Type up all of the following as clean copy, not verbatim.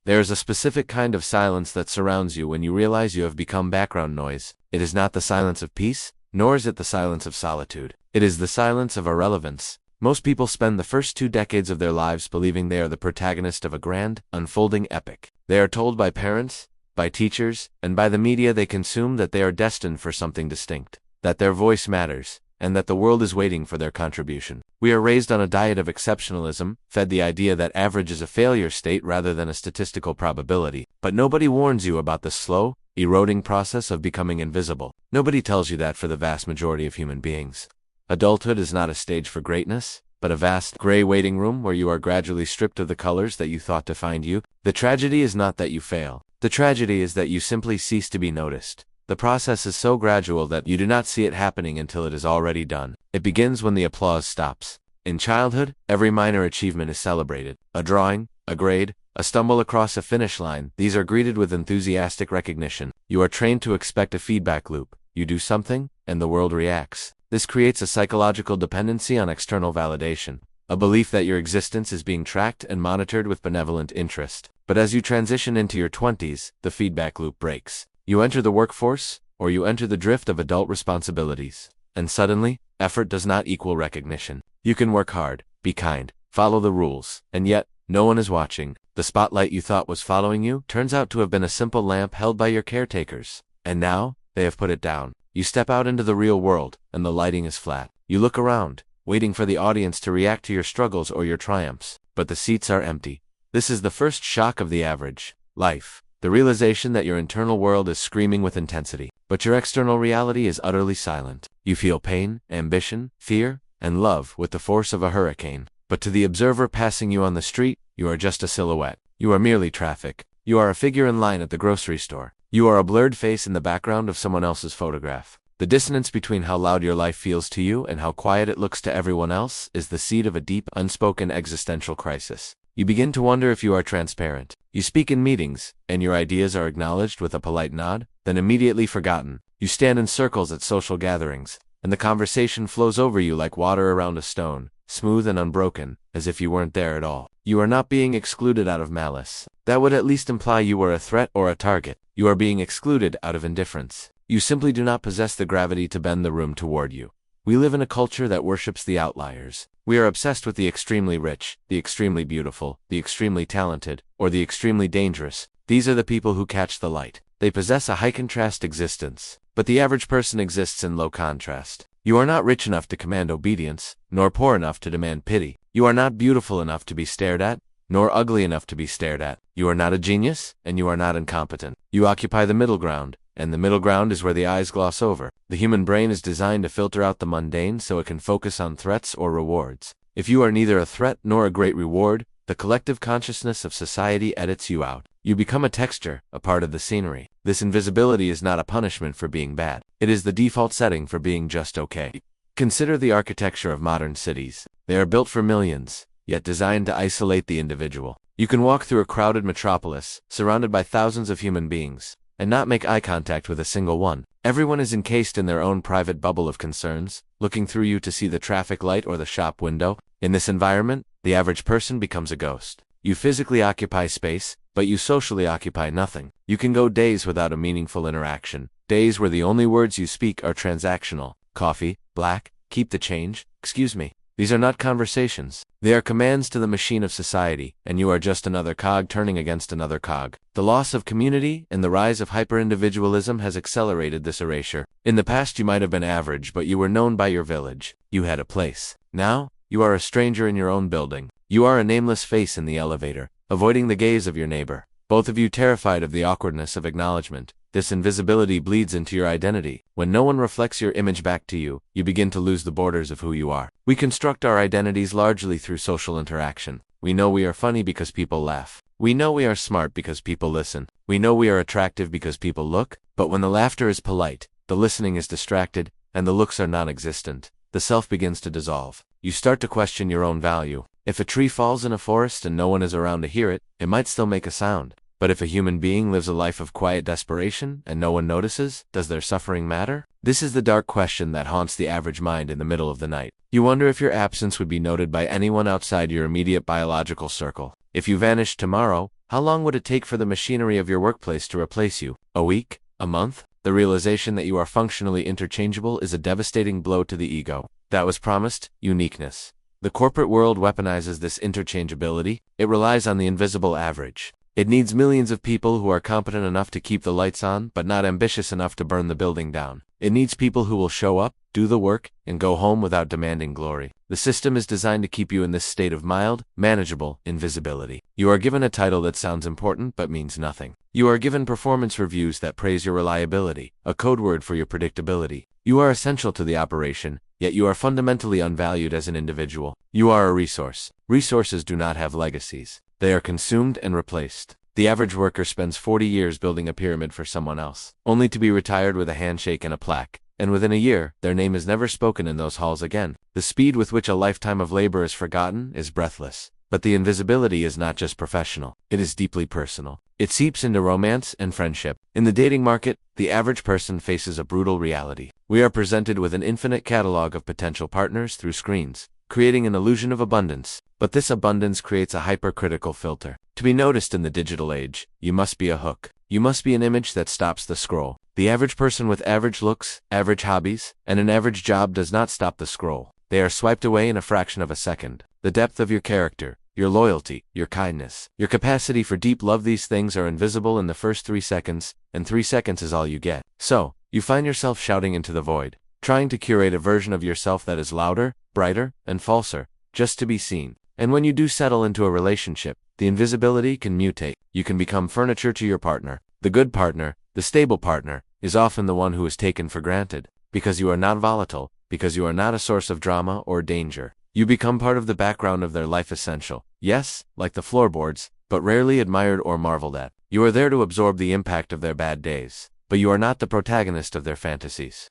There is a specific kind of silence that surrounds you when you realize you have become background noise. It is not the silence of peace, nor is it the silence of solitude. It is the silence of irrelevance. Most people spend the first 2 decades of their lives believing they are the protagonist of a grand, unfolding epic. They are told by parents, by teachers, and by the media they consume that they are destined for something distinct, that their voice matters, and that the world is waiting for their contribution. We are raised on a diet of exceptionalism, fed the idea that average is a failure state rather than a statistical probability. But nobody warns you about the slow, eroding process of becoming invisible. Nobody tells you that for the vast majority of human beings. Adulthood is not a stage for greatness, but a vast, gray waiting room where you are gradually stripped of the colors that you thought defined you. The tragedy is not that you fail. The tragedy is that you simply cease to be noticed. The process is so gradual that you do not see it happening until it is already done. It begins when the applause stops. In childhood, every minor achievement is celebrated. A drawing, a grade, a stumble across a finish line, these are greeted with enthusiastic recognition. You are trained to expect a feedback loop. You do something, and the world reacts. This creates a psychological dependency on external validation, a belief that your existence is being tracked and monitored with benevolent interest. But as you transition into your 20s, the feedback loop breaks. You enter the workforce, or you enter the drift of adult responsibilities. And suddenly, effort does not equal recognition. You can work hard, be kind, follow the rules, and yet, no one is watching. The spotlight you thought was following you turns out to have been a simple lamp held by your caretakers. And now, they have put it down. You step out into the real world, and the lighting is flat. You look around, waiting for the audience to react to your struggles or your triumphs. But the seats are empty. This is the first shock of the average life. The realization that your internal world is screaming with intensity, but your external reality is utterly silent. You feel pain, ambition, fear, and love with the force of a hurricane. But to the observer passing you on the street, you are just a silhouette. You are merely traffic. You are a figure in line at the grocery store. You are a blurred face in the background of someone else's photograph. The dissonance between how loud your life feels to you and how quiet it looks to everyone else is the seed of a deep, unspoken existential crisis. You begin to wonder if you are transparent. You speak in meetings, and your ideas are acknowledged with a polite nod, then immediately forgotten. You stand in circles at social gatherings, and the conversation flows over you like water around a stone, smooth and unbroken, as if you weren't there at all. You are not being excluded out of malice. That would at least imply you were a threat or a target. You are being excluded out of indifference. You simply do not possess the gravity to bend the room toward you. We live in a culture that worships the outliers. We are obsessed with the extremely rich, the extremely beautiful, the extremely talented, or the extremely dangerous. These are the people who catch the light. They possess a high-contrast existence. But the average person exists in low contrast. You are not rich enough to command obedience, nor poor enough to demand pity. You are not beautiful enough to be stared at, nor ugly enough to be stared at. You are not a genius, and you are not incompetent. You occupy the middle ground, and the middle ground is where the eyes gloss over. The human brain is designed to filter out the mundane so it can focus on threats or rewards. If you are neither a threat nor a great reward, the collective consciousness of society edits you out. You become a texture, a part of the scenery. This invisibility is not a punishment for being bad. It is the default setting for being just okay. Consider the architecture of modern cities. They are built for millions, yet designed to isolate the individual. You can walk through a crowded metropolis, surrounded by thousands of human beings, and not make eye contact with a single one. Everyone is encased in their own private bubble of concerns, looking through you to see the traffic light or the shop window. In this environment, the average person becomes a ghost. You physically occupy space, but you socially occupy nothing. You can go days without a meaningful interaction, days where the only words you speak are transactional. Coffee, black, keep the change, excuse me. These are not conversations. They are commands to the machine of society, and you are just another cog turning against another cog. The loss of community and the rise of hyper-individualism has accelerated this erasure. In the past you might have been average, but you were known by your village. You had a place. Now, you are a stranger in your own building. You are a nameless face in the elevator, avoiding the gaze of your neighbor. Both of you terrified of the awkwardness of acknowledgement. This invisibility bleeds into your identity. When no one reflects your image back to you, you begin to lose the borders of who you are. We construct our identities largely through social interaction. We know we are funny because people laugh. We know we are smart because people listen. We know we are attractive because people look. But when the laughter is polite, the listening is distracted, and the looks are non-existent, the self begins to dissolve. You start to question your own value. If a tree falls in a forest and no one is around to hear it, it might still make a sound. But if a human being lives a life of quiet desperation and no one notices, does their suffering matter? This is the dark question that haunts the average mind in the middle of the night. You wonder if your absence would be noted by anyone outside your immediate biological circle. If you vanished tomorrow, How long would it take for the machinery of your workplace to replace you? A week? A month? The realization that you are functionally interchangeable is a devastating blow to the ego. That was promised uniqueness. The corporate world weaponizes this interchangeability. It relies on the invisible average. It needs millions of people who are competent enough to keep the lights on, but not ambitious enough to burn the building down. It needs people who will show up, do the work, and go home without demanding glory. The system is designed to keep you in this state of mild, manageable invisibility. You are given a title that sounds important but means nothing. You are given performance reviews that praise your reliability, a code word for your predictability. You are essential to the operation, yet you are fundamentally unvalued as an individual. You are a resource. Resources do not have legacies. They are consumed and replaced. The average worker spends 40 years building a pyramid for someone else, only to be retired with a handshake and a plaque. And within a year, their name is never spoken in those halls again. The speed with which a lifetime of labor is forgotten is breathless. But the invisibility is not just professional, it is deeply personal. It seeps into romance and friendship. In the dating market, the average person faces a brutal reality. We are presented with an infinite catalog of potential partners through screens, creating an illusion of abundance. But this abundance creates a hypercritical filter. To be noticed in the digital age, you must be a hook. You must be an image that stops the scroll. The average person with average looks, average hobbies, and an average job does not stop the scroll. They are swiped away in a fraction of a second. The depth of your character, your loyalty, your kindness, your capacity for deep love, these things are invisible in the first 3 seconds, and 3 seconds is all you get. So, you find yourself shouting into the void, trying to curate a version of yourself that is louder, brighter, and falser, just to be seen. And when you do settle into a relationship, the invisibility can mutate. You can become furniture to your partner. The good partner, the stable partner, is often the one who is taken for granted. Because you are not volatile, because you are not a source of drama or danger. You become part of the background of their life, essential. Yes, like the floorboards, but rarely admired or marveled at. You are there to absorb the impact of their bad days, but you are not the protagonist of their fantasies.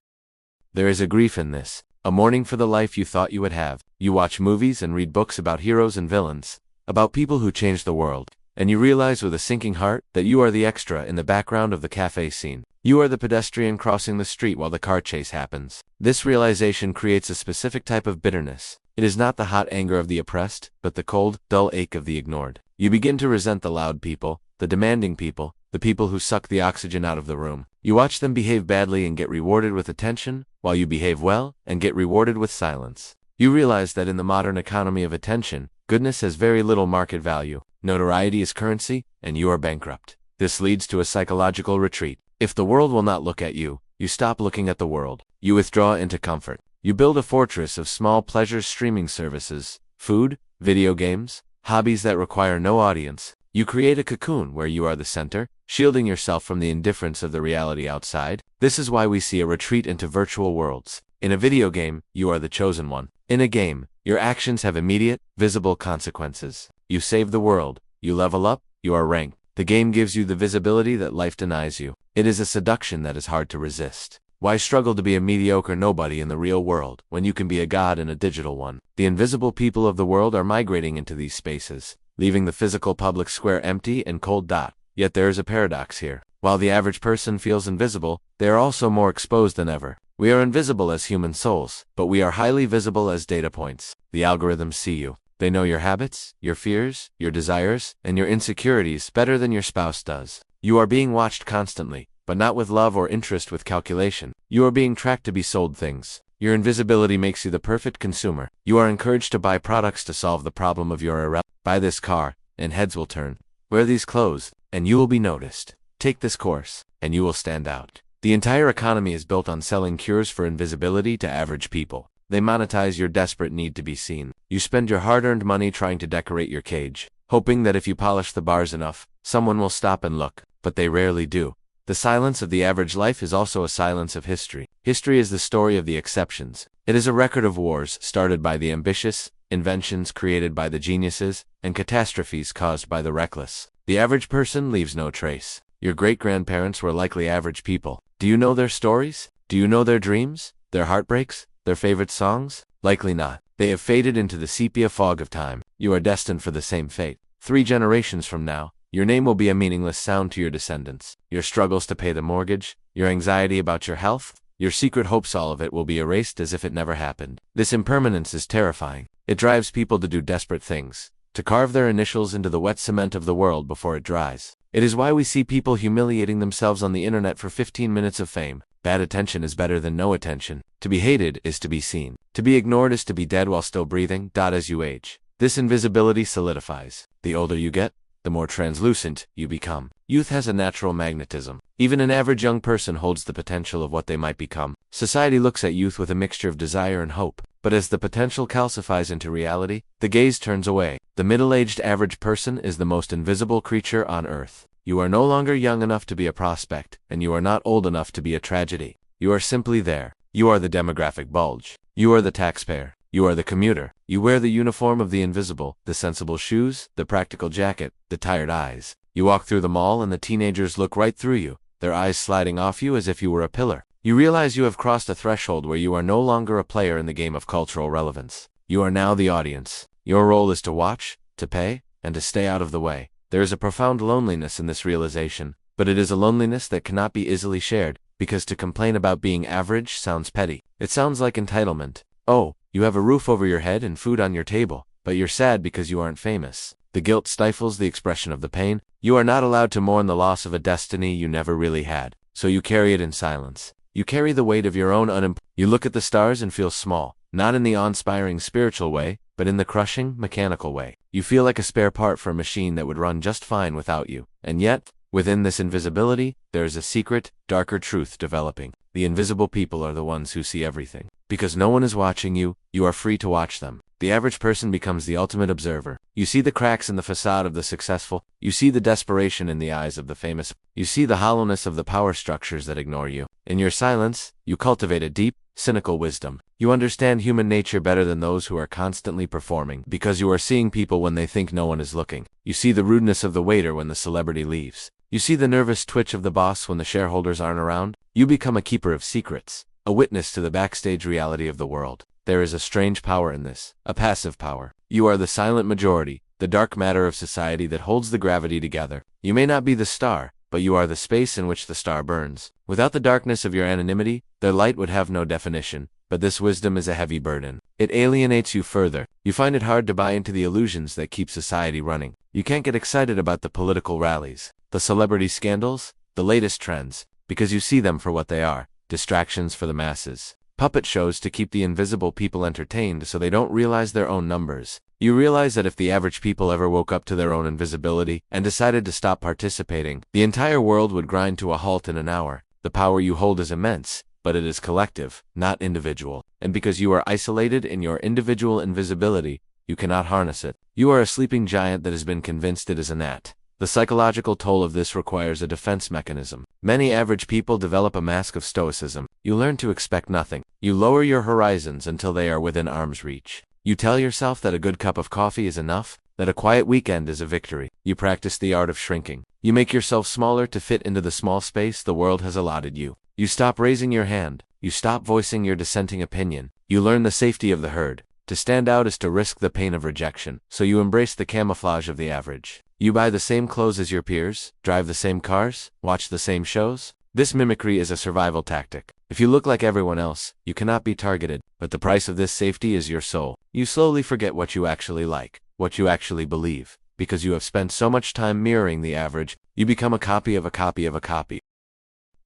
There is a grief in this, a mourning for the life you thought you would have. You watch movies and read books about heroes and villains, about people who changed the world, and you realize with a sinking heart that you are the extra in the background of the cafe scene. You are the pedestrian crossing the street while the car chase happens. This realization creates a specific type of bitterness. It is not the hot anger of the oppressed, but the cold, dull ache of the ignored. You begin to resent the loud people, the demanding people, the people who suck the oxygen out of the room. You watch them behave badly and get rewarded with attention, while you behave well and get rewarded with silence. You realize that in the modern economy of attention, goodness has very little market value. Notoriety is currency, and you are bankrupt. This leads to a psychological retreat. If the world will not look at you, you stop looking at the world. You withdraw into comfort. You build a fortress of small pleasures, streaming services, food, video games, hobbies that require no audience. You create a cocoon where you are the center, shielding yourself from the indifference of the reality outside. This is why we see a retreat into virtual worlds. In a video game, you are the chosen one. In a game, your actions have immediate, visible consequences. You save the world. You level up. You are ranked. The game gives you the visibility that life denies you. It is a seduction that is hard to resist. Why struggle to be a mediocre nobody in the real world, when you can be a god in a digital one? The invisible people of the world are migrating into these spaces, leaving the physical public square empty and cold. Yet there is a paradox here. While the average person feels invisible, they are also more exposed than ever. We are invisible as human souls, but we are highly visible as data points. The algorithms see you. They know your habits, your fears, your desires, and your insecurities better than your spouse does. You are being watched constantly, but not with love or interest, with calculation. You are being tracked to be sold things. Your invisibility makes you the perfect consumer. You are encouraged to buy products to solve the problem of your irrelevance. Buy this car, and heads will turn. Wear these clothes, and you will be noticed. Take this course, and you will stand out. The entire economy is built on selling cures for invisibility to average people. They monetize your desperate need to be seen. You spend your hard-earned money trying to decorate your cage, hoping that if you polish the bars enough, someone will stop and look, but they rarely do. The silence of the average life is also a silence of history. History is the story of the exceptions. It is a record of wars started by the ambitious, inventions created by the geniuses, and catastrophes caused by the reckless. The average person leaves no trace. Your great-grandparents were likely average people. Do you know their stories? Do you know their dreams, their heartbreaks, their favorite songs? Likely not. They have faded into the sepia fog of time. You are destined for the same fate. 3 generations from now, your name will be a meaningless sound to your descendants. Your struggles to pay the mortgage, your anxiety about your health, your secret hopes, all of it will be erased as if it never happened. This impermanence is terrifying. It drives people to do desperate things, to carve their initials into the wet cement of the world before it dries. It is why we see people humiliating themselves on the internet for 15 minutes of fame. Bad attention is better than no attention. To be hated is to be seen. To be ignored is to be dead while still breathing. As you age, this invisibility solidifies. The older you get, the more translucent you become. Youth has a natural magnetism. Even an average young person holds the potential of what they might become. Society looks at youth with a mixture of desire and hope, but as the potential calcifies into reality, the gaze turns away. The middle-aged average person is the most invisible creature on earth. You are no longer young enough to be a prospect, and you are not old enough to be a tragedy. You are simply there. You are the demographic bulge. You are the taxpayer. You are the commuter. You wear the uniform of the invisible, the sensible shoes, the practical jacket, the tired eyes. You walk through the mall and the teenagers look right through you, their eyes sliding off you as if you were a pillar. You realize you have crossed a threshold where you are no longer a player in the game of cultural relevance. You are now the audience. Your role is to watch, to pay, and to stay out of the way. There is a profound loneliness in this realization, but it is a loneliness that cannot be easily shared, because to complain about being average sounds petty. It sounds like entitlement. Oh, you have a roof over your head and food on your table, but you're sad because you aren't famous. The guilt stifles the expression of the pain. You are not allowed to mourn the loss of a destiny you never really had, so you carry it in silence. You carry the weight of your own You look at the stars and feel small, not in the awe-inspiring spiritual way, but in the crushing, mechanical way. You feel like a spare part for a machine that would run just fine without you. And yet, within this invisibility, there is a secret, darker truth developing. The invisible people are the ones who see everything. Because no one is watching you, you are free to watch them. The average person becomes the ultimate observer. You see the cracks in the facade of the successful. You see the desperation in the eyes of the famous. You see the hollowness of the power structures that ignore you. In your silence, you cultivate a deep, cynical wisdom. You understand human nature better than those who are constantly performing, because you are seeing people when they think no one is looking. You see the rudeness of the waiter when the celebrity leaves. You see the nervous twitch of the boss when the shareholders aren't around. You become a keeper of secrets, a witness to the backstage reality of the world. There is a strange power in this, a passive power. You are the silent majority, the dark matter of society that holds the gravity together. You may not be the star, but you are the space in which the star burns. Without the darkness of your anonymity, their light would have no definition. But this wisdom is a heavy burden. It alienates you further. You find it hard to buy into the illusions that keep society running. You can't get excited about the political rallies, the celebrity scandals, the latest trends, because you see them for what they are, distractions for the masses. Puppet shows to keep the invisible people entertained so they don't realize their own numbers. You realize that if the average people ever woke up to their own invisibility and decided to stop participating, the entire world would grind to a halt in an hour. The power you hold is immense, but it is collective, not individual. And because you are isolated in your individual invisibility, you cannot harness it. You are a sleeping giant that has been convinced it is a gnat. The psychological toll of this requires a defense mechanism. Many average people develop a mask of stoicism. You learn to expect nothing. You lower your horizons until they are within arm's reach. You tell yourself that a good cup of coffee is enough, that a quiet weekend is a victory. You practice the art of shrinking. You make yourself smaller to fit into the small space the world has allotted you. You stop raising your hand. You stop voicing your dissenting opinion. You learn the safety of the herd. To stand out is to risk the pain of rejection, so you embrace the camouflage of the average. You buy the same clothes as your peers, drive the same cars, watch the same shows. This mimicry is a survival tactic. If you look like everyone else, you cannot be targeted, but the price of this safety is your soul. You slowly forget what you actually like, what you actually believe. Because you have spent so much time mirroring the average, you become a copy of a copy of a copy.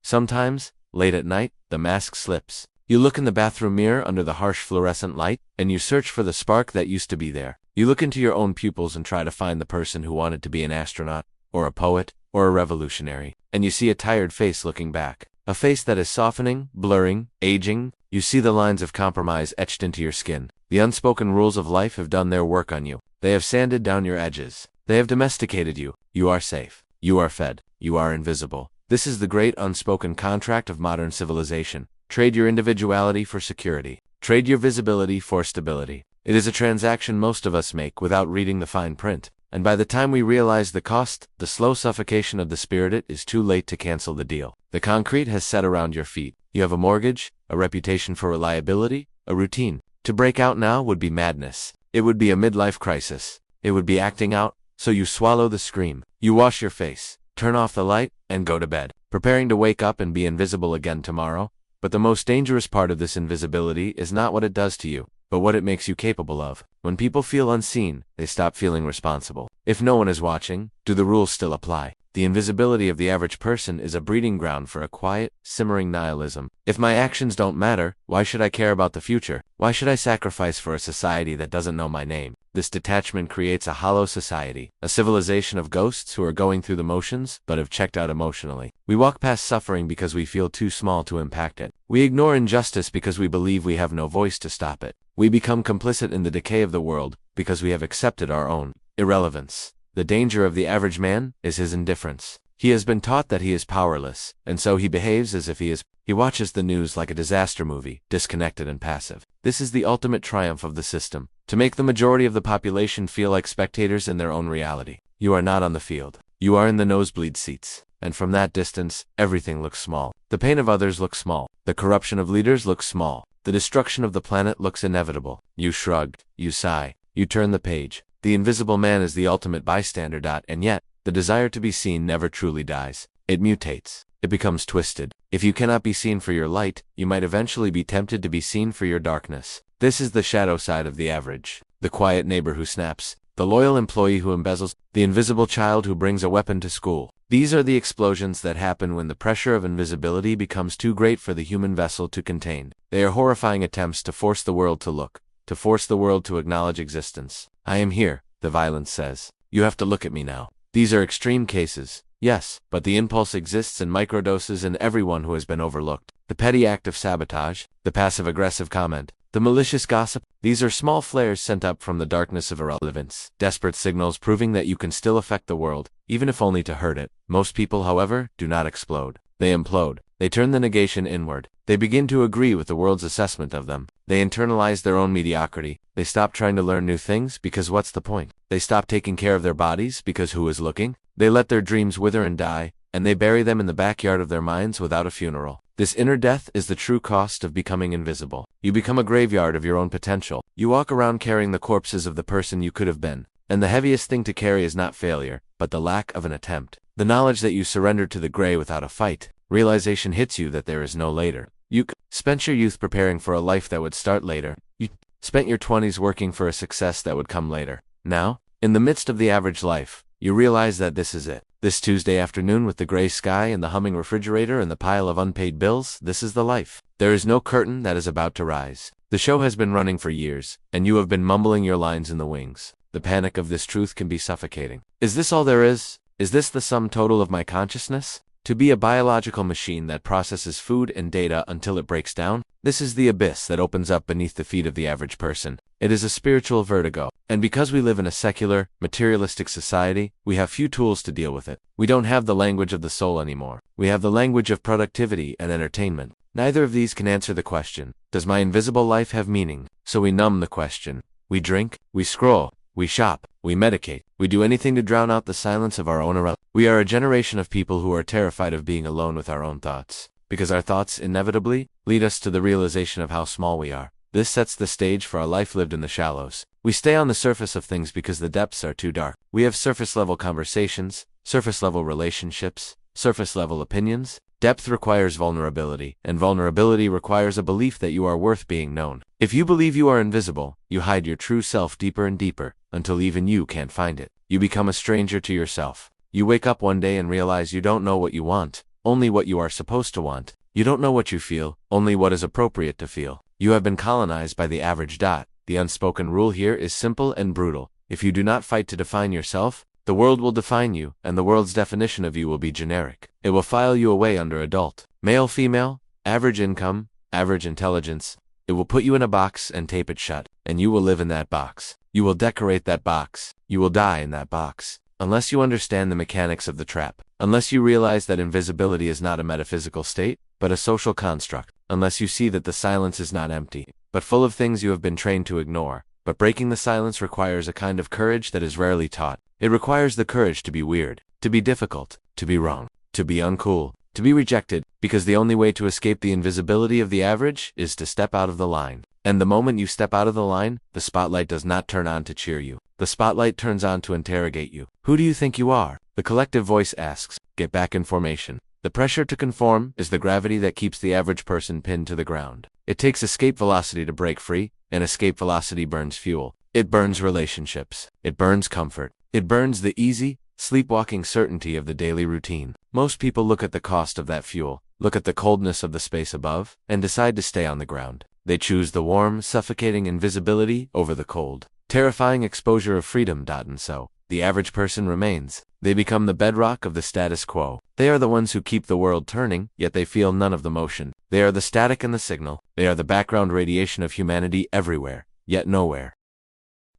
Sometimes, late at night, the mask slips. You look in the bathroom mirror under the harsh fluorescent light, and you search for the spark that used to be there. You look into your own pupils and try to find the person who wanted to be an astronaut, or a poet, or a revolutionary. And you see a tired face looking back. A face that is softening, blurring, aging. You see the lines of compromise etched into your skin. The unspoken rules of life have done their work on you. They have sanded down your edges. They have domesticated you. You are safe. You are fed. You are invisible. This is the great unspoken contract of modern civilization. Trade your individuality for security. Trade your visibility for stability. It is a transaction most of us make without reading the fine print. And by the time we realize the cost, the slow suffocation of the spirit, it is too late to cancel the deal. The concrete has set around your feet. You have a mortgage, a reputation for reliability, a routine. To break out now would be madness. It would be a midlife crisis. It would be acting out, so you swallow the scream. You wash your face, turn off the light, and go to bed, preparing to wake up and be invisible again tomorrow. But the most dangerous part of this invisibility is not what it does to you, but what it makes you capable of. When people feel unseen, they stop feeling responsible. If no one is watching, do the rules still apply? The invisibility of the average person is a breeding ground for a quiet, simmering nihilism. If my actions don't matter, why should I care about the future? Why should I sacrifice for a society that doesn't know my name? This detachment creates a hollow society, a civilization of ghosts who are going through the motions, but have checked out emotionally. We walk past suffering because we feel too small to impact it. We ignore injustice because we believe we have no voice to stop it. We become complicit in the decay of the world because we have accepted our own irrelevance. The danger of the average man is his indifference. He has been taught that he is powerless, and so he behaves as if he is. He watches the news like a disaster movie, disconnected and passive. This is the ultimate triumph of the system, to make the majority of the population feel like spectators in their own reality. You are not on the field. You are in the nosebleed seats, and from that distance, everything looks small. The pain of others looks small. The corruption of leaders looks small. The destruction of the planet looks inevitable. You shrug, you sigh, you turn the page. The invisible man is the ultimate bystander. And yet, the desire to be seen never truly dies. It mutates. It becomes twisted. If you cannot be seen for your light, you might eventually be tempted to be seen for your darkness. This is the shadow side of the average. The quiet neighbor who snaps. The loyal employee who embezzles. The invisible child who brings a weapon to school. These are the explosions that happen when the pressure of invisibility becomes too great for the human vessel to contain. They are horrifying attempts to force the world to look, to force the world to acknowledge existence. I am here, the violence says. You have to look at me now. These are extreme cases, yes, but the impulse exists in microdoses in everyone who has been overlooked. The petty act of sabotage, the passive-aggressive comment, the malicious gossip, these are small flares sent up from the darkness of irrelevance, desperate signals proving that you can still affect the world, even if only to hurt it. Most people, however, do not explode. They implode. They turn the negation inward. They begin to agree with the world's assessment of them. They internalize their own mediocrity. They stop trying to learn new things because what's the point? They stop taking care of their bodies because who is looking? They let their dreams wither and die, and they bury them in the backyard of their minds without a funeral. This inner death is the true cost of becoming invisible. You become a graveyard of your own potential. You walk around carrying the corpses of the person you could have been. And the heaviest thing to carry is not failure, but the lack of an attempt. The knowledge that you surrendered to the gray without a fight. Realization hits you that there is no later. You spent your youth preparing for a life that would start later. You spent your 20s working for a success that would come later. Now, in the midst of the average life, you realize that this is it. This Tuesday afternoon with the gray sky and the humming refrigerator and the pile of unpaid bills, this is the life. There is no curtain that is about to rise. The show has been running for years, and you have been mumbling your lines in the wings. The panic of this truth can be suffocating. Is this all there is? Is this the sum total of my consciousness? To be a biological machine that processes food and data until it breaks down? This is the abyss that opens up beneath the feet of the average person. It is a spiritual vertigo. And because we live in a secular, materialistic society, we have few tools to deal with it. We don't have the language of the soul anymore. We have the language of productivity and entertainment. Neither of these can answer the question, does my invisible life have meaning? So we numb the question. We drink, we scroll, we shop, we medicate, we do anything to drown out the silence of our own irrelevance. We are a generation of people who are terrified of being alone with our own thoughts, because our thoughts inevitably lead us to the realization of how small we are. This sets the stage for a life lived in the shallows. We stay on the surface of things because the depths are too dark. We have surface-level conversations, surface-level relationships, surface-level opinions. Depth requires vulnerability, and vulnerability requires a belief that you are worth being known. If you believe you are invisible, you hide your true self deeper and deeper, until even you can't find it. You become a stranger to yourself. You wake up one day and realize you don't know what you want, only what you are supposed to want. You don't know what you feel, only what is appropriate to feel. You have been colonized by the average dot. The unspoken rule here is simple and brutal. If you do not fight to define yourself, the world will define you, and the world's definition of you will be generic. It will file you away under adult, male, female, average income, average intelligence. It will put you in a box and tape it shut, and you will live in that box. You will decorate that box. You will die in that box. Unless you understand the mechanics of the trap, unless you realize that invisibility is not a metaphysical state, but a social construct, unless you see that the silence is not empty, but full of things you have been trained to ignore. But breaking the silence requires a kind of courage that is rarely taught. It requires the courage to be weird, to be difficult, to be wrong, to be uncool, to be rejected, because the only way to escape the invisibility of the average is to step out of the line. And the moment you step out of the line, the spotlight does not turn on to cheer you. The spotlight turns on to interrogate you. Who do you think you are? The collective voice asks, get back in formation. The pressure to conform is the gravity that keeps the average person pinned to the ground. It takes escape velocity to break free, and escape velocity burns fuel. It burns relationships. It burns comfort. It burns the easy, sleepwalking certainty of the daily routine. Most people look at the cost of that fuel, look at the coldness of the space above, and decide to stay on the ground. They choose the warm, suffocating invisibility over the cold, terrifying exposure of freedom. And so, the average person remains. They become the bedrock of the status quo. They are the ones who keep the world turning, yet they feel none of the motion. They are the static and the signal. They are the background radiation of humanity everywhere, yet nowhere.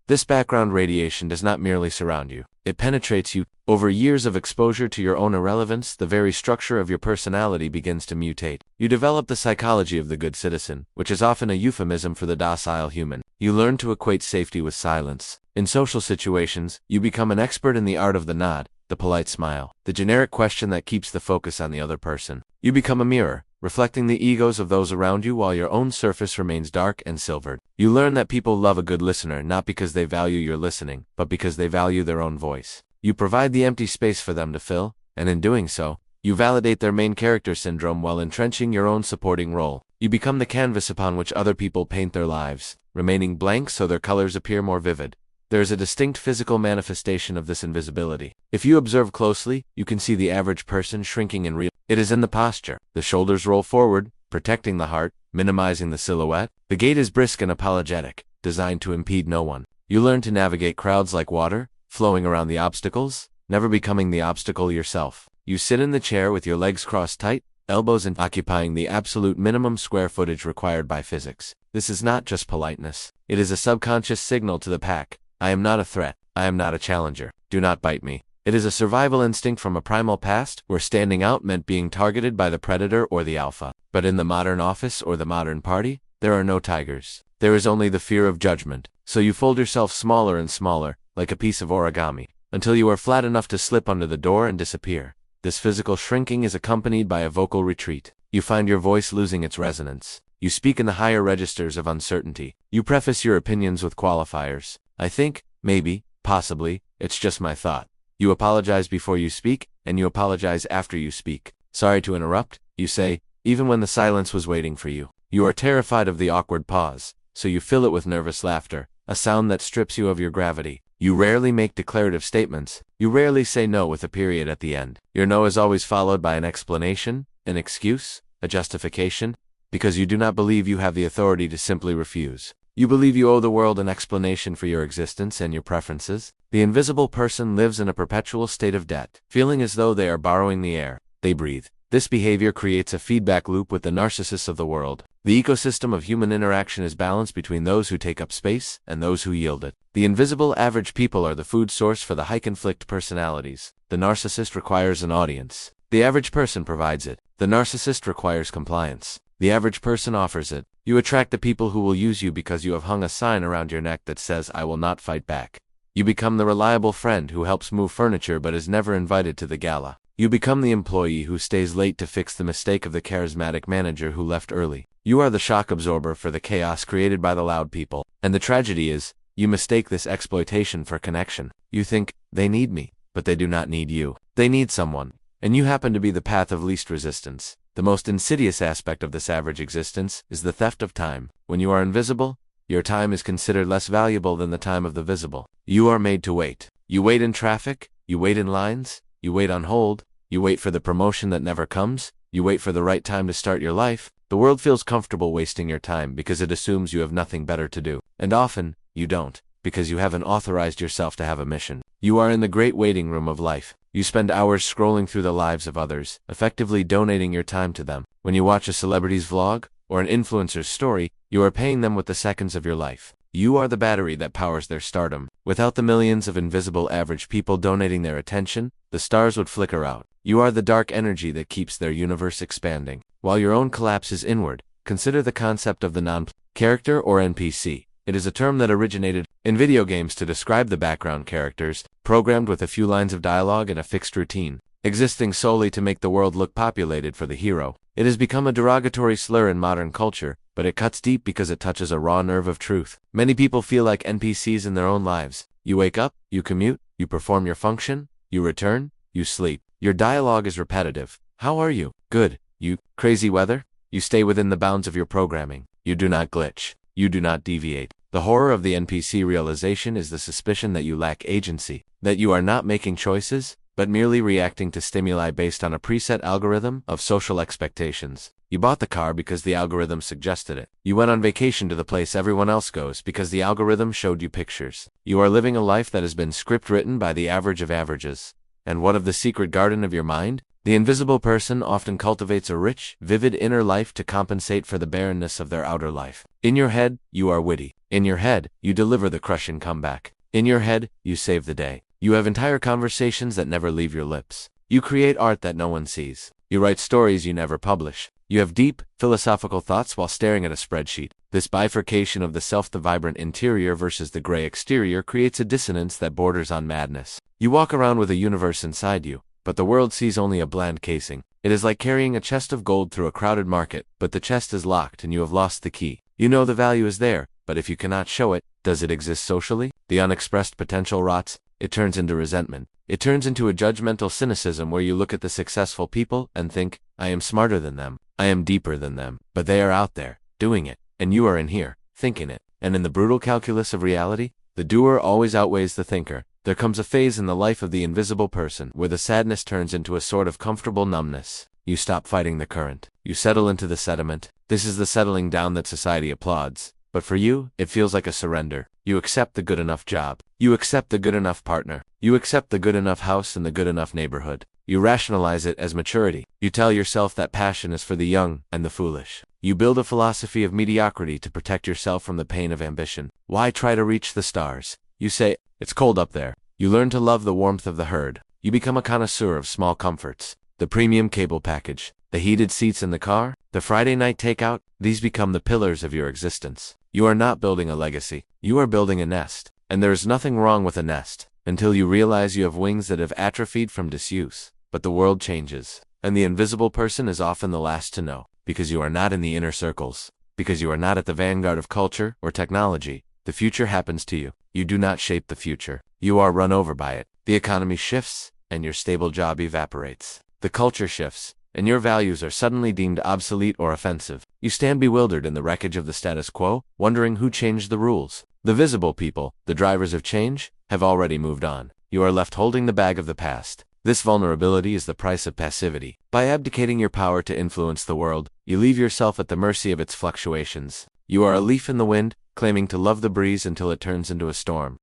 This background radiation does not merely surround you. It penetrates you. Over years of exposure to your own irrelevance, the very structure of your personality begins to mutate. You develop the psychology of the good citizen, which is often a euphemism for the docile human. You learn to equate safety with silence. In social situations, you become an expert in the art of the nod, the polite smile, the generic question that keeps the focus on the other person. You become a mirror, reflecting the egos of those around you while your own surface remains dark and silvered. You learn that people love a good listener not because they value your listening, but because they value their own voice. You provide the empty space for them to fill, and in doing so, you validate their main character syndrome while entrenching your own supporting role. You become the canvas upon which other people paint their lives, remaining blank so their colors appear more vivid. There is a distinct physical manifestation of this invisibility. If you observe closely, you can see the average person shrinking in real. It is in the posture. The shoulders roll forward, protecting the heart, minimizing the silhouette. The gait is brisk and apologetic, designed to impede no one. You learn to navigate crowds like water, flowing around the obstacles, never becoming the obstacle yourself. You sit in the chair with your legs crossed tight, elbows and occupying the absolute minimum square footage required by physics. This is not just politeness. It is a subconscious signal to the pack. I am not a threat. I am not a challenger. Do not bite me. It is a survival instinct from a primal past where standing out meant being targeted by the predator or the alpha. But in the modern office or the modern party, there are no tigers. There is only the fear of judgment. So you fold yourself smaller and smaller, like a piece of origami, until you are flat enough to slip under the door and disappear. This physical shrinking is accompanied by a vocal retreat. You find your voice losing its resonance. You speak in the higher registers of uncertainty. You preface your opinions with qualifiers. I think, maybe, possibly, it's just my thought. You apologize before you speak, and you apologize after you speak. Sorry to interrupt, you say, even when the silence was waiting for you. You are terrified of the awkward pause, so you fill it with nervous laughter, a sound that strips you of your gravity. You rarely make declarative statements. You rarely say no with a period at the end. Your no is always followed by an explanation, an excuse, a justification, because you do not believe you have the authority to simply refuse. You believe you owe the world an explanation for your existence and your preferences. The invisible person lives in a perpetual state of debt, feeling as though they are borrowing the air they breathe. This behavior creates a feedback loop with the narcissists of the world. The ecosystem of human interaction is balanced between those who take up space and those who yield it. The invisible average people are the food source for the high-conflict personalities. The narcissist requires an audience. The average person provides it. The narcissist requires compliance. The average person offers it. You attract the people who will use you because you have hung a sign around your neck that says, "I will not fight back." You become the reliable friend who helps move furniture but is never invited to the gala. You become the employee who stays late to fix the mistake of the charismatic manager who left early. You are the shock absorber for the chaos created by the loud people. And the tragedy is, you mistake this exploitation for connection. You think, they need me, but they do not need you. They need someone. And you happen to be the path of least resistance. The most insidious aspect of this average existence is the theft of time. When you are invisible, your time is considered less valuable than the time of the visible. You are made to wait. You wait in traffic, you wait in lines, you wait on hold, you wait for the promotion that never comes, you wait for the right time to start your life. The world feels comfortable wasting your time because it assumes you have nothing better to do. And often, you don't, because you haven't authorized yourself to have a mission. You are in the great waiting room of life. You spend hours scrolling through the lives of others, effectively donating your time to them. When you watch a celebrity's vlog, or an influencer's story, you are paying them with the seconds of your life. You are the battery that powers their stardom. Without the millions of invisible average people donating their attention, the stars would flicker out. You are the dark energy that keeps their universe expanding. While your own collapse is inward, consider the concept of the non-character or NPC. It is a term that originated in video games to describe the background characters, programmed with a few lines of dialogue and a fixed routine, existing solely to make the world look populated for the hero. It has become a derogatory slur in modern culture, but it cuts deep because it touches a raw nerve of truth. Many people feel like NPCs in their own lives. You wake up, you commute, you perform your function, you return, you sleep. Your dialogue is repetitive. How are you? Good. You, crazy weather? You stay within the bounds of your programming. You do not glitch. you do not deviate. The horror of the NPC realization is the suspicion that you lack agency, that you are not making choices, but merely reacting to stimuli based on a preset algorithm of social expectations. You bought the car because the algorithm suggested it. You went on vacation to the place everyone else goes because the algorithm showed you pictures. You are living a life that has been script-written by the average of averages. And what of the secret garden of your mind? The invisible person often cultivates a rich, vivid inner life to compensate for the barrenness of their outer life. In your head, you are witty. In your head, you deliver the crushing comeback. In your head, you save the day. You have entire conversations that never leave your lips. You create art that no one sees. You write stories you never publish. You have deep, philosophical thoughts while staring at a spreadsheet. This bifurcation of the self, the vibrant interior versus the gray exterior, creates a dissonance that borders on madness. You walk around with a universe inside you, but the world sees only a bland casing. It is like carrying a chest of gold through a crowded market, but the chest is locked and you have lost the key. You know the value is there, but if you cannot show it, does it exist socially? The unexpressed potential rots. It turns into resentment. It turns into a judgmental cynicism where you look at the successful people and think, I am smarter than them. I am deeper than them. But they are out there, doing it, and you are in here, thinking it. And in the brutal calculus of reality, the doer always outweighs the thinker. There comes a phase in the life of the invisible person where the sadness turns into a sort of comfortable numbness. You stop fighting the current. You settle into the sediment. This is the settling down that society applauds. But for you, it feels like a surrender. You accept the good enough job. You accept the good enough partner. You accept the good enough house and the good enough neighborhood. You rationalize it as maturity. You tell yourself that passion is for the young and the foolish. You build a philosophy of mediocrity to protect yourself from the pain of ambition. Why try to reach the stars? You say, it's cold up there. You learn to love the warmth of the herd. You become a connoisseur of small comforts. The premium cable package, the heated seats in the car, the Friday night takeout, these become the pillars of your existence. You are not building a legacy. You are building a nest. And there is nothing wrong with a nest, until you realize you have wings that have atrophied from disuse. But the world changes, and the invisible person is often the last to know, because you are not in the inner circles, because you are not at the vanguard of culture or technology. The future happens to you. You do not shape the future. You are run over by it. The economy shifts, and your stable job evaporates. The culture shifts, and your values are suddenly deemed obsolete or offensive. You stand bewildered in the wreckage of the status quo, wondering who changed the rules. The visible people, the drivers of change, have already moved on. You are left holding the bag of the past. This vulnerability is the price of passivity. By abdicating your power to influence the world, you leave yourself at the mercy of its fluctuations. You are a leaf in the wind, claiming to love the breeze until it turns into a storm.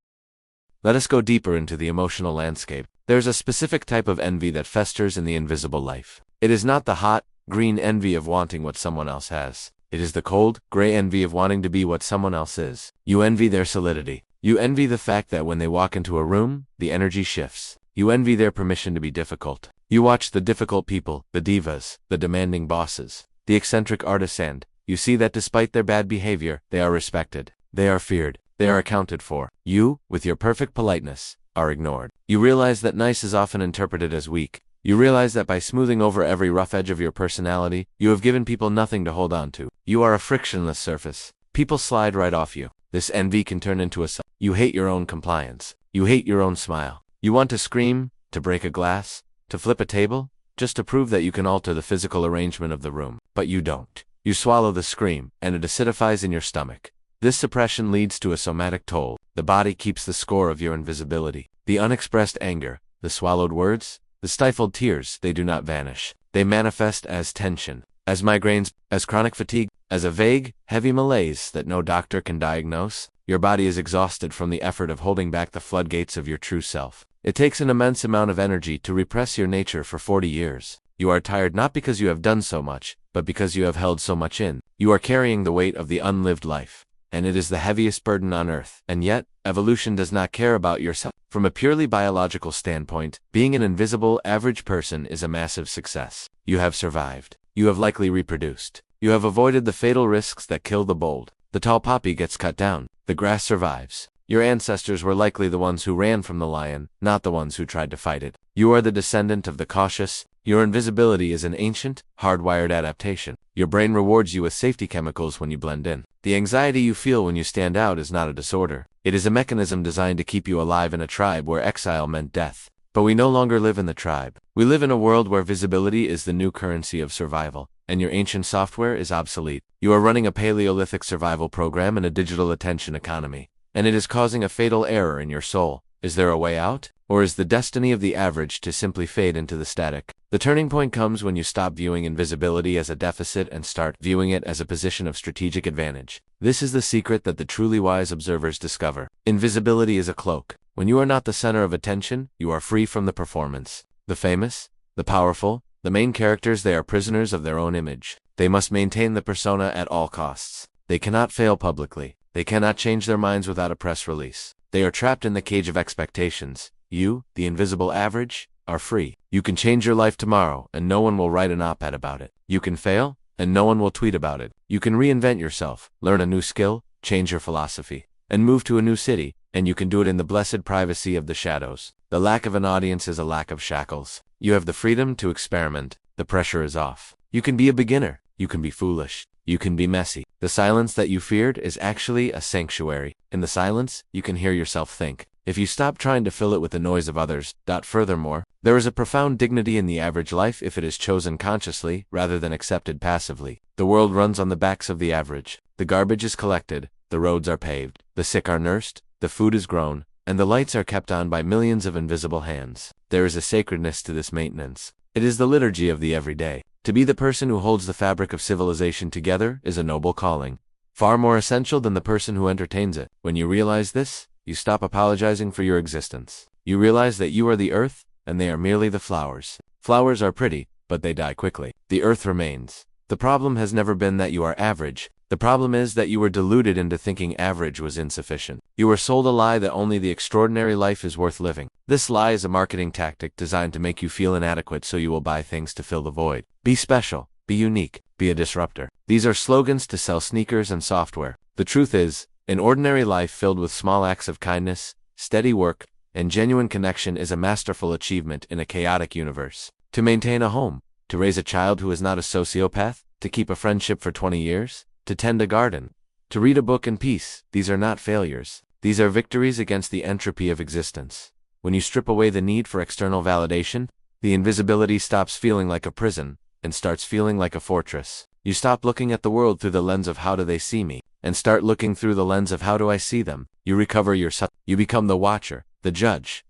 Let us go deeper into the emotional landscape. There is a specific type of envy that festers in the invisible life. It is not the hot, green envy of wanting what someone else has. It is the cold, gray envy of wanting to be what someone else is. You envy their solidity. You envy the fact that when they walk into a room, the energy shifts. You envy their permission to be difficult. You watch the difficult people, the divas, the demanding bosses, the eccentric artists, and you see that despite their bad behavior, they are respected. They are feared. They are accounted for. You, with your perfect politeness, are ignored. You realize that nice is often interpreted as weak. You realize that by smoothing over every rough edge of your personality, you have given people nothing to hold on to. You are a frictionless surface. People slide right off you. This envy can turn into a You hate your own compliance. You hate your own smile. You want to scream, to break a glass, to flip a table, just to prove that you can alter the physical arrangement of the room. But you don't. You swallow the scream, and it acidifies in your stomach. This suppression leads to a somatic toll. The body keeps the score of your invisibility. The unexpressed anger, the swallowed words, the stifled tears, they do not vanish. They manifest as tension, as migraines, as chronic fatigue, as a vague, heavy malaise that no doctor can diagnose. Your body is exhausted from the effort of holding back the floodgates of your true self. It takes an immense amount of energy to repress your nature for 40 years. You are tired not because you have done so much, but because you have held so much in. You are carrying the weight of the unlived life, and it is the heaviest burden on earth. And yet, evolution does not care about yourself. From a purely biological standpoint, being an invisible, average person is a massive success. You have survived. You have likely reproduced. You have avoided the fatal risks that kill the bold. The tall poppy gets cut down. The grass survives. Your ancestors were likely the ones who ran from the lion, not the ones who tried to fight it. You are the descendant of the cautious. Your invisibility is an ancient, hardwired adaptation. Your brain rewards you with safety chemicals when you blend in. The anxiety you feel when you stand out is not a disorder. It is a mechanism designed to keep you alive in a tribe where exile meant death. But we no longer live in the tribe. We live in a world where visibility is the new currency of survival. and your ancient software is obsolete. You are running a Paleolithic survival program in a digital attention economy, and it is causing a fatal error in your soul. Is there a way out? Or is the destiny of the average to simply fade into the static? The turning point comes when you stop viewing invisibility as a deficit and start viewing it as a position of strategic advantage. This is the secret that the truly wise observers discover. Invisibility is a cloak. When you are not the center of attention, you are free from the performance. The famous, the powerful, the main characters, they are prisoners of their own image. They must maintain the persona at all costs. They cannot fail publicly. They cannot change their minds without a press release. They are trapped in the cage of expectations. You, the invisible average, are free. You can change your life tomorrow, and no one will write an op-ed about it. You can fail, and no one will tweet about it. You can reinvent yourself, learn a new skill, change your philosophy, and move to a new city, and you can do it in the blessed privacy of the shadows. The lack of an audience is a lack of shackles. You have the freedom to experiment. The pressure is off. You can be a beginner. You can be foolish. You can be messy. The silence that you feared is actually a sanctuary. In the silence, you can hear yourself think. If you stop trying to fill it with the noise of others. Furthermore, there is a profound dignity in the average life if it is chosen consciously rather than accepted passively. The world runs on the backs of the average. The garbage is collected, the roads are paved, the sick are nursed, the food is grown, and the lights are kept on by millions of invisible hands. There is a sacredness to this maintenance. It is the liturgy of the everyday. To be the person who holds the fabric of civilization together is a noble calling, far more essential than the person who entertains it. When you realize this, you stop apologizing for your existence. You realize that you are the earth, and they are merely the flowers. Flowers are pretty, but they die quickly. The earth remains. The problem has never been that you are average. The problem is that you were deluded into thinking average was insufficient. You were sold a lie that only the extraordinary life is worth living. This lie is a marketing tactic designed to make you feel inadequate so you will buy things to fill the void. Be special, be unique, be a disruptor. These are slogans to sell sneakers and software. The truth is, an ordinary life filled with small acts of kindness, steady work, and genuine connection is a masterful achievement in a chaotic universe. To maintain a home, to raise a child who is not a sociopath, to keep a friendship for 20 years, to tend a garden, to read a book in peace, these are not failures. These are victories against the entropy of existence. When you strip away the need for external validation, the invisibility stops feeling like a prison and starts feeling like a fortress. You stop looking at the world through the lens of how do they see me, and start looking through the lens of how do I see them. You recover your You become the watcher, the judge,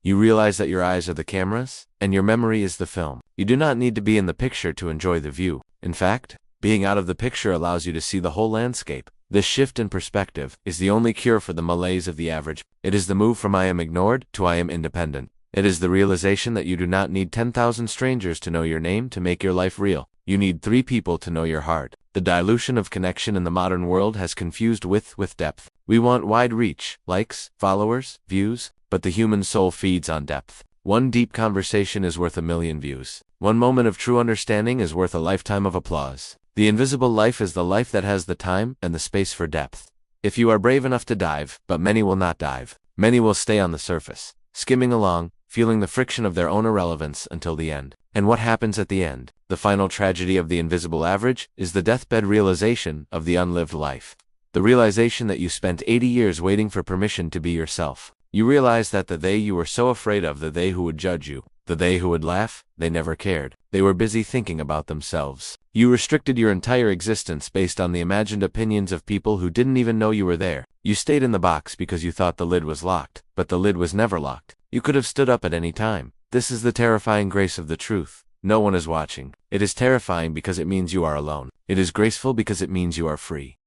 you realize that your eyes are the cameras, and your memory is the film. You do not need to be in the picture to enjoy the view. In fact, being out of the picture allows you to see the whole landscape. This shift in perspective is the only cure for the malaise of the average. It is the move from I am ignored to I am independent. It is the realization that you do not need 10,000 strangers to know your name to make your life real. You need 3 people to know your heart. The dilution of connection in the modern world has confused width with depth. We want wide reach, likes, followers, views, but the human soul feeds on depth. One deep conversation is worth 1,000,000 views. One moment of true understanding is worth a lifetime of applause. The invisible life is the life that has the time and the space for depth. If you are brave enough to dive, but many will not dive. Many will stay on the surface, skimming along, feeling the friction of their own irrelevance until the end. And what happens at the end? The final tragedy of the invisible average is the deathbed realization of the unlived life. The realization that you spent 80 years waiting for permission to be yourself. You realize that the they you were so afraid of, the they who would judge you, the they who would laugh, they never cared. They were busy thinking about themselves. You restricted your entire existence based on the imagined opinions of people who didn't even know you were there. You stayed in the box because you thought the lid was locked, but the lid was never locked. You could have stood up at any time. This is the terrifying grace of the truth. No one is watching. It is terrifying because it means you are alone. It is graceful because it means you are free.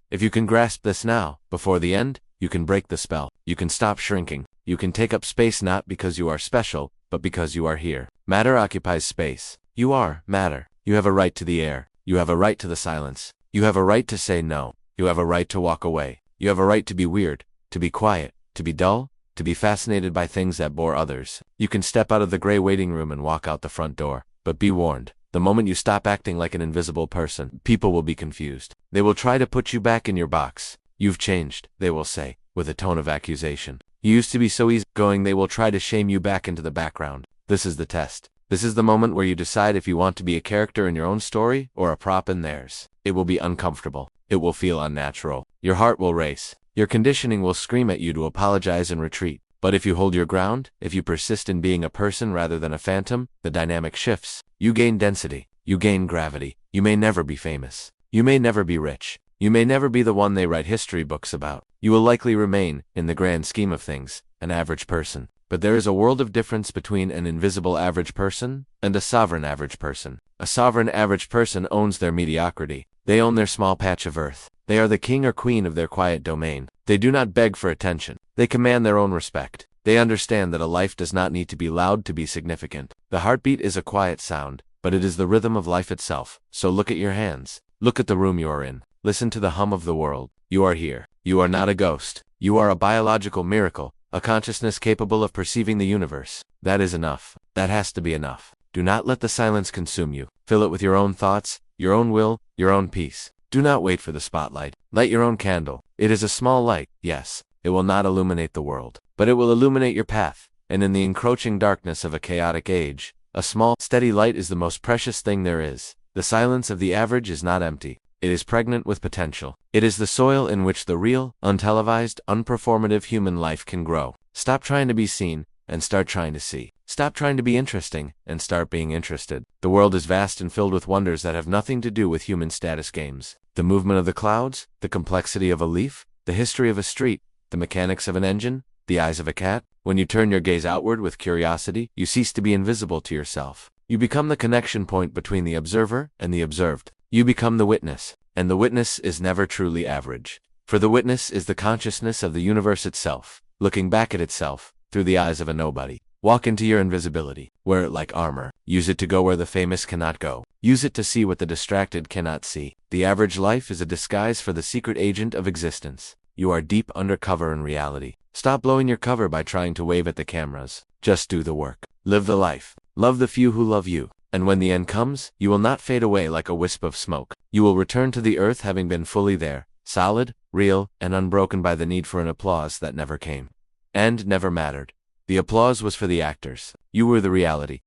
If you can grasp this now, before the end, you can break the spell. You can stop shrinking. You can take up space not because you are special, but because you are here. Matter occupies space. You are matter. You have a right to the air. You have a right to the silence. You have a right to say no. You have a right to walk away. You have a right to be weird, to be quiet, to be dull, to be fascinated by things that bore others. You can step out of the gray waiting room and walk out the front door. But be warned, the moment you stop acting like an invisible person, people will be confused. They will try to put you back in your box. You've changed, they will say, with a tone of accusation. You used to be so easygoing, they will try to shame you back into the background. This is the test. This is the moment where you decide if you want to be a character in your own story or a prop in theirs. It will be uncomfortable. It will feel unnatural. Your heart will race. Your conditioning will scream at you to apologize and retreat. But if you hold your ground, if you persist in being a person rather than a phantom, the dynamic shifts. You gain density. You gain gravity. You may never be famous. You may never be rich. You may never be the one they write history books about. You will likely remain, in the grand scheme of things, an average person. But there is a world of difference between an invisible average person and a sovereign average person. A sovereign average person owns their mediocrity. They own their small patch of earth. They are the king or queen of their quiet domain. They do not beg for attention. They command their own respect. They understand that a life does not need to be loud to be significant. The heartbeat is a quiet sound, but it is the rhythm of life itself. So look at your hands. Look at the room you are in. Listen to the hum of the world. You are here. You are not a ghost. You are a biological miracle, a consciousness capable of perceiving the universe. That is enough. That has to be enough. Do not let the silence consume you. Fill it with your own thoughts, your own will, your own peace. Do not wait for the spotlight. Light your own candle. It is a small light, yes. It will not illuminate the world, but it will illuminate your path. And in the encroaching darkness of a chaotic age, a small, steady light is the most precious thing there is. The silence of the average is not empty. It is pregnant with potential. It is the soil in which the real, untelevised, unperformative human life can grow. Stop trying to be seen, and start trying to see. Stop trying to be interesting, and start being interested. The world is vast and filled with wonders that have nothing to do with human status games. The movement of the clouds, the complexity of a leaf, the history of a street, the mechanics of an engine, the eyes of a cat. When you turn your gaze outward with curiosity, you cease to be invisible to yourself. You become the connection point between the observer and the observed. You become the witness, and the witness is never truly average. For the witness is the consciousness of the universe itself, looking back at itself through the eyes of a nobody. Walk into your invisibility. Wear it like armor. Use it to go where the famous cannot go. Use it to see what the distracted cannot see. The average life is a disguise for the secret agent of existence. You are deep undercover in reality. Stop blowing your cover by trying to wave at the cameras. Just do the work. Live the life. Love the few who love you. And when the end comes, you will not fade away like a wisp of smoke. You will return to the earth having been fully there, solid, real, and unbroken by the need for an applause that never came. And never mattered. The applause was for the actors. You were the reality.